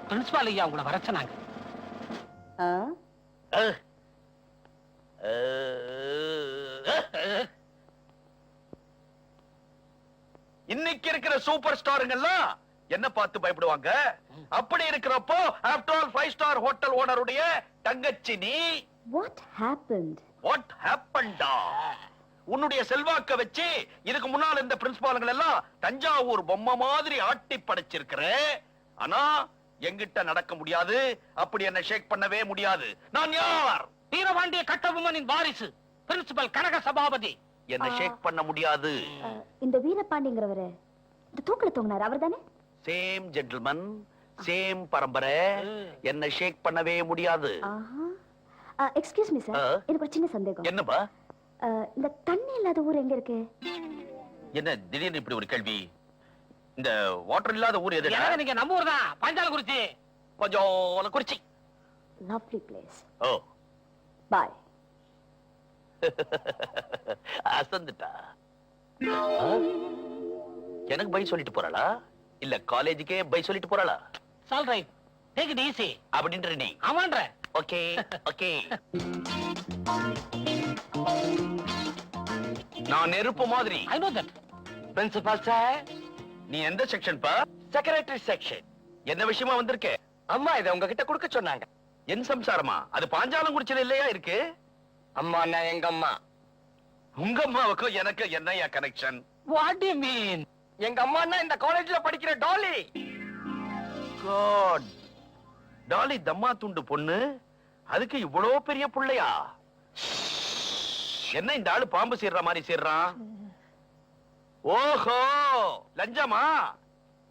Principal ஐயா உங்களை வர சொன்னாங்க. இன்னைக்கு இருக்கிற சூப்பர் ஸ்டாருங்கெல்லாம் என்ன பார்த்து பயப்படுவாங்க? அப்படி இருக்கிறப்போ ஆஃப்டர் ஆல் 5 ஸ்டார் ஹோட்டல் ஓனருடைய தங்கச்சி நீ. What happened? What happened? உன்னுடைய செல்வாக்க வச்சு இதுக்கு முன்னால் இந்த பிரின்சிபால்கள் எல்லாம் தஞ்சாவூர் பொம்மை மாதிரி ஆட்டி படைச்சிருக்கிற. ஆனா எங்கிட்ட நடக்க முடியாது. அப்படி என்ன ஷேக் பண்ணவே முடியாது. நான் யார்? வீரபாண்டிய கட்டபொம்மனின் வாரிசு பிரின்சிபல் கனக சபாபதி. என்ன ஷேக் பண்ண முடியாது. இந்த வீரபாண்டிங்கிறவரு இந்த தூக்குல தொங்கினார் அவர்தானே? சேம் ஜென்டில்மன், சேம் பரம்பரை. என்ன ஷேக் பண்ணவே முடியாது. எக்ஸ்கியூஸ் மீ சார், எனக்கு ஒரு சின்ன சந்தேகம். என்னப்பா? இந்த தண்ணி இல்லாத ஊர் எங்க இருக்கு? என்ன திடீர்னு இப்படி ஒரு கேள்வி? இந்த வாட்டர் இல்லாத ஊர் எது? நீங்க நம்ம ஊர் தான், பாஞ்சாலங்குறிச்சி. கொஞ்சம் குறிச்சி. Lovely place. ஓ பாய். அசந்துட்டா. எனக்கு பை சொல்லிட்டு போறாளா இல்ல காலேஜுக்கே பை சொல்லிட்டு போறாளா? சால் ரைட், டேக் இட் ஈஸி அப்படின்ற நீ. ஆமான்ற. Okay okay. நான் நெருப்பு மாதிரி. I know that. Principal sir, நீ எந்த செக்ஷன் பா? Secretary section. என்ன விஷயமா வந்திருக்க? அம்மா இத உங்ககிட்ட கொடுக்க சொன்னாங்க. என் சம்சாரமா? அது பாஞ்சாலங்குறிச்சில இல்லையா இருக்கு? அம்மா நான் எங்க அம்மா. உங்க அம்மாவுக்கும் எனக்கு என்னையா connection? What to you mean? எங்க அம்மான்னா இந்த காலேஜ்ல படிக்கிற டாலி. காட், டாலி தம்மா துண்டு பொண்ணு, அதுக்கு இவ்வளவு பெரிய புள்ளையா? என்ன இந்த ஆளு பாம்பு சீர்ற மாதிரி சீர்றான்? ஓஹோ, லஞ்சமா?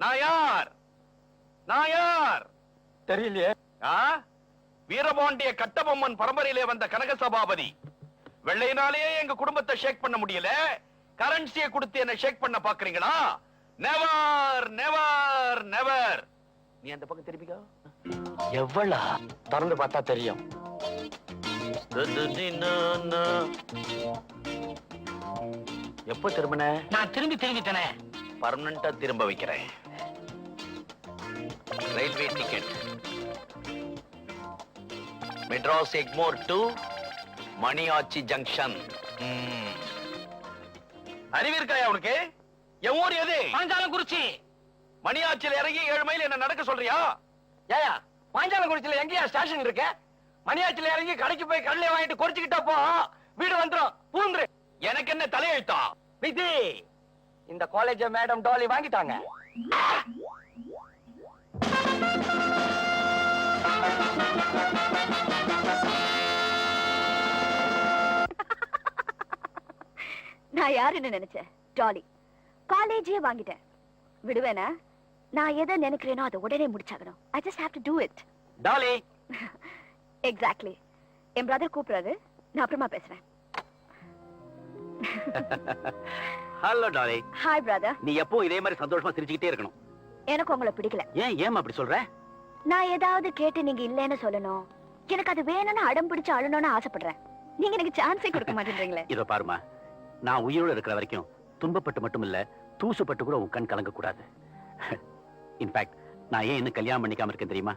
நான் யார்? நான் யார் தெரியலையே. வீரபாண்டிய கட்டபொம்மன் பரம்பரையிலே வந்த கனக சபாபதி. வெள்ளையினாலேயே எங்க குடும்பத்தை ஷேக் பண்ண முடியல, கரன்சியை கொடுத்து என்ன ஷேக் பண்ண பாக்குறீங்களா? Never never never. நீ அந்த பக்கம் திருப்பிக்கோ. எவ்வளா திறந்து பார்த்தா தெரியும். எப்ப திரும்பின? நான் திரும்பிட்டேனே. பர்மனண்டா திரும்ப வைக்கிறேன். Railway ticket, Madras Egmore to Maniyachi junction. அறிவிருக்காயா உனக்கு? என் ஊர் எது? பாஞ்சாலங்குறிச்சி. மணியாச்சில இறங்கி 7 மைல் என்ன நடக்க சொல்றியா? ஏயா பாஞ்சாலங்குறிச்சில எங்கயா ஸ்டேஷன் இருக்க? மணியாச்சில இறங்கி கடைக்கு போய் கடலை வாங்கிட்டு குறைச்சிக்கிட்டா போ, வீடு வந்துரும். பூந்துரு. எனக்கு என்ன தலையெழுத்தா? விதி. இந்த காலேஜ மேடம் டாலி வாங்கிட்டாங்க. நான் யாருன்னு நினைச்சேன்? டாலி. காலேஜே வாங்கிட்டேன். விடுவேனா? நான் எதை நினைக்கிறேனோ அதை உடனே முடிச்சாகணும். I just have to do it. Dolly. Exactly. என் பிரதர் கூப்பிடுறாரு, நான் அப்புறமா பேசுறேன். Hello Dolly. Hi brother. நீ எப்போ இதே மாதிரி சந்தோஷமா சிரிச்சுக்கிட்டே இருக்கணும். எனக்கு உங்களை பிடிக்கல. ஏன் அப்படி சொல்ற? நான் ஏதாவது கேட்டு நீங்க இல்லைன்னு சொல்லணும். எனக்கு அது வேணும்னு அடம் பிடிச்சு அழணும்னு ஆசைப்படுறேன். நீங்க எனக்கு சான்ஸே கொடுக்க மாட்டேன்றீங்களே. இதோ பாருமா, நான் உயிரோடு இருக்கிற வரைக்கும் துன்பப்பட்டு மட்டும் இல்ல, தூசுப்பட்டு கூட உன் கண் கலங்க கூடாது. இன்ஃபேக்ட் நான் ஏன் இன்னும் கல்யாணம் பண்ணிக்காம இருக்கேன் தெரியுமா?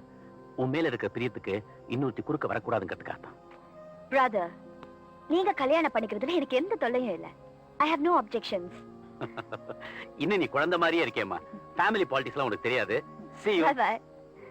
உன் மேல இருக்கிற பிரியத்துக்கு இன்னொருத்தி குறுக்க வரக்கூடாதுங்கிறதுக்காக தான். பிரதர், நீங்க கல்யாணம் பண்ணிக்கிறதுல எனக்கு எந்த தொல்லையும் இல்ல. I have no objections. இன்னும் நீ குழந்தை மாதிரியே இருக்கேம்மா. ஃபேமிலி பாலிடிக்ஸ்லாம் உனக்கு தெரியாது. See you. Bye bye.